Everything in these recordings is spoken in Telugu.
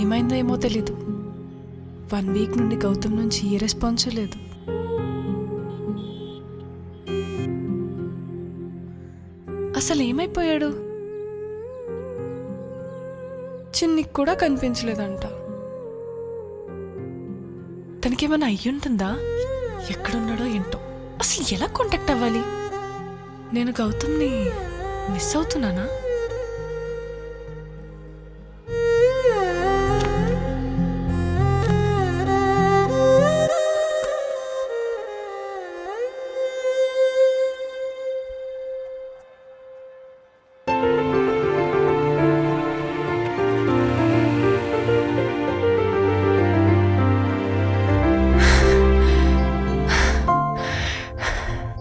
ఏమైందో ఏమో తెలీదు. 1 వీక్ నుండి గౌతమ్ నుంచి ఏ రెస్పాన్స్ లేదు. అసలు ఏమైపోయాడు? చిన్నికి కూడా కనిపించలేదంట. తనకేమైనా అయ్యుంటుందా? ఎక్కడున్నాడో ఏంటో. అసలు ఎలా కాంటాక్ట్ అవ్వాలి? నేను గౌతమ్ని మిస్ అవుతున్నానా?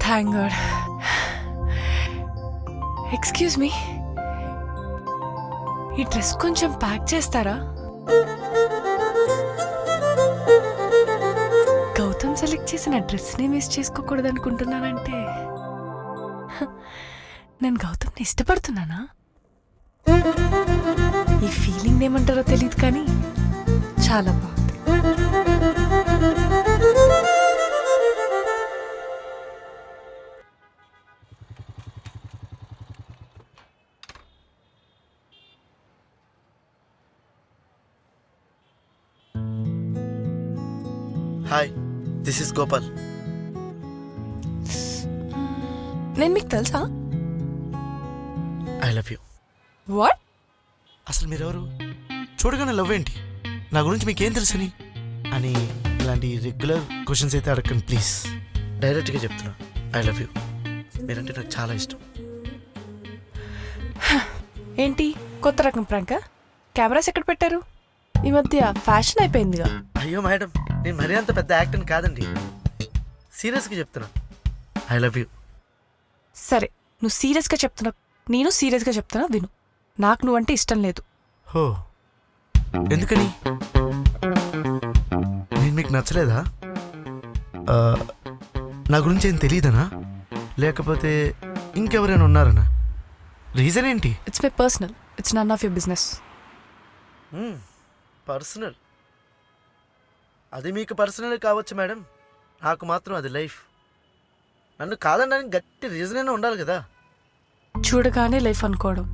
Thank God. ఎక్స్క్యూజ్ మీ, ఈ డ్రెస్ కొంచెం ప్యాక్ చేస్తారా? గౌతమ్ సెలెక్ట్ చేసిన డ్రెస్ని మిస్ చేసుకోకూడదు అనుకుంటున్నానంటే నేను గౌతమ్ని ఇష్టపడుతున్నానా? ఈ ఫీలింగ్ ఏమంటారో తెలియదు కానీ చాలా బాగుంది. Hi, this is Gopal. నేను మీకు తెలుసా? I love you. వాట్? అసలు మీరెవరు? చూడగానే లవ్ ఏంటి? నా గురించి మీకేం తెలుసని అని ఇలాంటి రెగ్యులర్ క్వశ్చన్స్ అయితే అడగండి ప్లీజ్. డైరెక్ట్గా చెప్తున్నా, ఐ లవ్ యూ. మీరంటే నాకు చాలా ఇష్టం. ఏంటి కొత్త రకం ప్రాంక్? కెమెరాస్ ఎక్కడ పెట్టారు? ఈ మధ్య ఫ్యాషన్ అయిపోయిందిగా. అయ్యో మేడం, నేను మరీ అంత పెద్ద యాక్టర్ని కాదండి. సీరియస్గా చెప్తున్నా, ఐ లవ్ యూ. సరే, నువ్వు సీరియస్గా చెప్తున్నావు, నేను సీరియస్గా చెప్తున్నా, విను. నాకు నువ్వంటే ఇష్టం లేదు. హో, ఎందుకని? నేను మీకు నచ్చలేదా? నా గురించి ఏం తెలియదనా, లేకపోతే ఇంకెవరైనా ఉన్నారనా? రీజన్ ఏంటి? It's my personal, it's none of your business. Personal? అది మీకు పర్సనల్ కావచ్చు మేడం, నాకు మాత్రం అది లైఫ్. నన్ను కాదనడానికి గట్టి రీజన్ అయినా ఉండాలి కదా. చూడగానే లైఫ్ అనుకోవడం,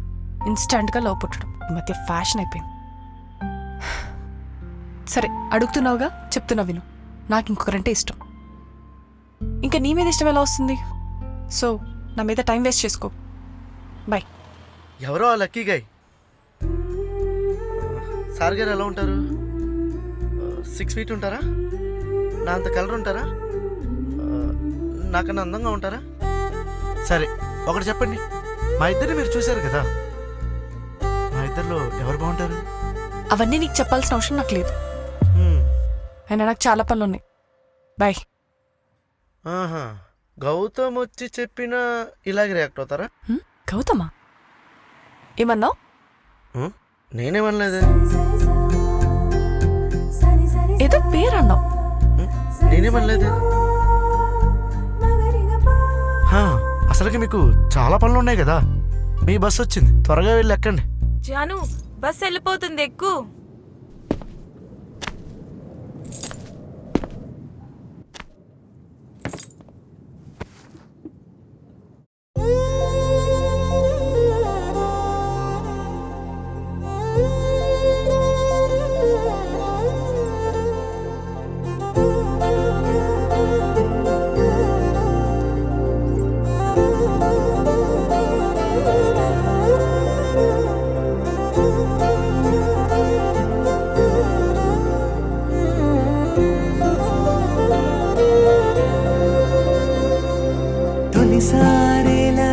ఇన్స్టంట్గా లవ్ పుట్టడం ఈ మధ్య ఫ్యాషన్ అయిపోయింది. సరే, అడుగుతున్నావుగా, చెప్తున్నా విను. నాకు ఇంకొకరంటే ఇష్టం. ఇంకా నీ మీద ఇష్టం ఎలా వస్తుంది? సో నా మీద టైం వేస్ట్ చేసుకో. బాయ్. ఎవరో ఆ లక్కీ గాయ్. సార్ గారు ఎలా ఉంటారు? 6 feet ఉంటారా? నా అంత కలర్ ఉంటారా? నాకన్నా అందంగా ఉంటారా? సరే, ఒకటి చెప్పండి, మా ఇద్దరిని మీరు చూశారు కదా, మా ఇద్దరిలో ఎవరు బాగుంటారు? అవన్నీ నీకు చెప్పాల్సిన అవసరం నాకు లేదు. అయినా నాకు చాలా పనులు ఉన్నాయి. బాయ్. ఆహా, గౌతమ్ వచ్చి చెప్పినా ఇలాగే రియాక్ట్ అవుతారా? గౌతమా? ఏమన్నావు? నేనేమనలేదే. ఏదో పేరు అన్నావు. నేనేమనలేదే. అసలుకి మీకు చాలా పనులు ఉన్నాయి కదా. మీ బస్సు వచ్చింది, త్వరగా వెళ్ళి ఎక్కండి. జాను, బస్ వెళ్ళిపోతుంది, ఎక్కు. తొలిసారిలా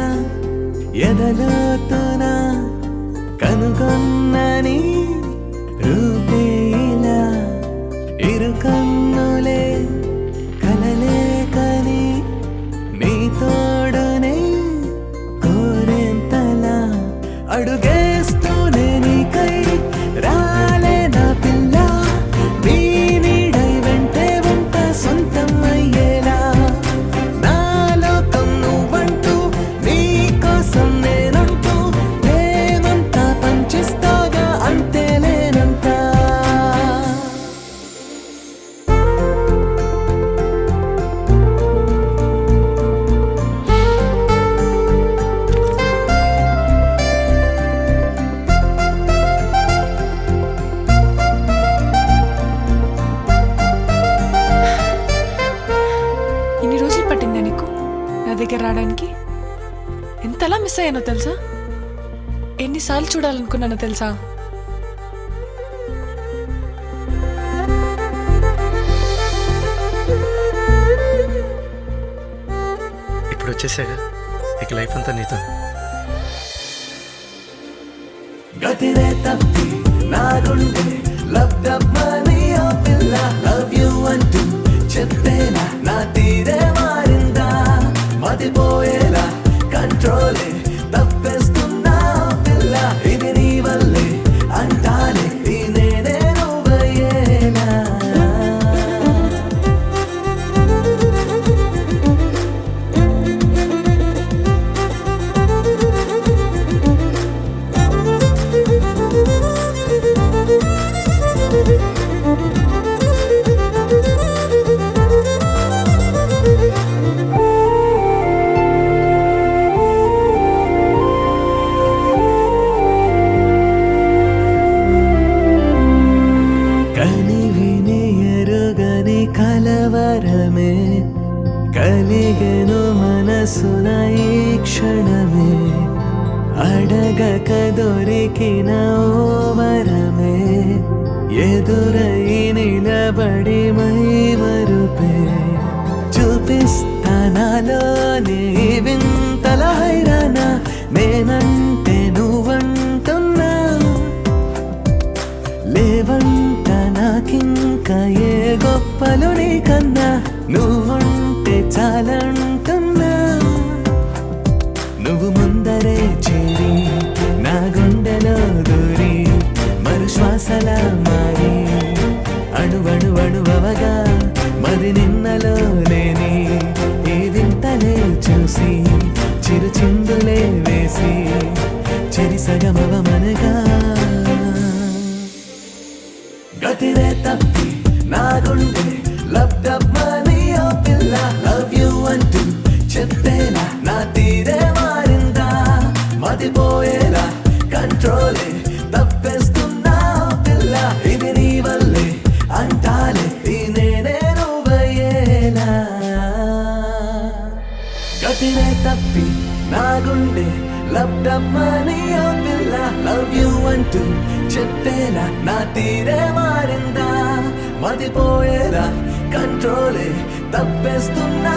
ఎదలోతున కనుగొన్నని రూపేలా ఇరు కన్నులే కలలే కని నీ తోడునే కోరేంతలా అడుగేస్తూనే నీకై రాలే నా పిల్ల. నీ నీడై వెంటే ఉంట సొంతం అయ్యేలా నా లోకం నువ్వంటూ నీ కోసం నేనంటూ ప్రేమంతా పంచిస్తాగా అంతే లేనంతా. రావడానికి ఎంతలా మిస్ అయ్యానో తెలుసా? ఎన్నిసార్లు చూడాలనుకున్నానో తెలుసా? ఇప్పుడు వచ్చేసాగా, ఇక లైఫ్ అంతా నీతో. గతిరే తప్పి నా గుండె లబ్డమ్మని ఓ పిల్ల లవ్ యు అంటూ చెప్పేలా నా తీరే మారిందా మతిపోయేలా కంట్రోలే తప్పేస్తున్నా ఓ పిల్ల ఇది నీ వల్లే అంటానే ఈ నేనే నువ్వయ్యేలా కలవరమే కలిగెను మనసున ఈ క్షణమే అడగక దొరికిన ఓ వరమే ఎదురై నిలబడి మై మరుపే చూపిస్తానాలోనే వింతల హైరాణ నేనంటే నువ్వంటున్నా లేవంట నాకింకా ఏ గొప్పలు నీకన్నా నువ్వుంటే చాలంటున్నా నువ్వు ముందరే చేరి నా గుండెలో దూరి మరు శ్వాసల మారి అణువణు అణువగా మది నిన్నలో లేని ఈ వింతలే చూసి చిరు చిందులే వేసి చెరి సగమవమనగా గతిరే తప్పి నా గుండె లబ్డమ్మని ఓ పిల్ల లవ్ యు అంటూ చెప్పేలా నా తీరే మారిందా మతిపోయేలా కంట్రోలే తప్పేస్తున్నా ఓ పిల్ల ఇది నీ వల్లే అంటాలే ఈ నేనే నువ్వయ్యేలా గతిరే తప్పి నా గుండె లబ్డమ్మని ఓ పిల్ల లవ్ యు అంటూ చెప్పేలా నా తీరే మారిందా మతిపోయేలా కంట్రోలే తప్పేస్తున్నా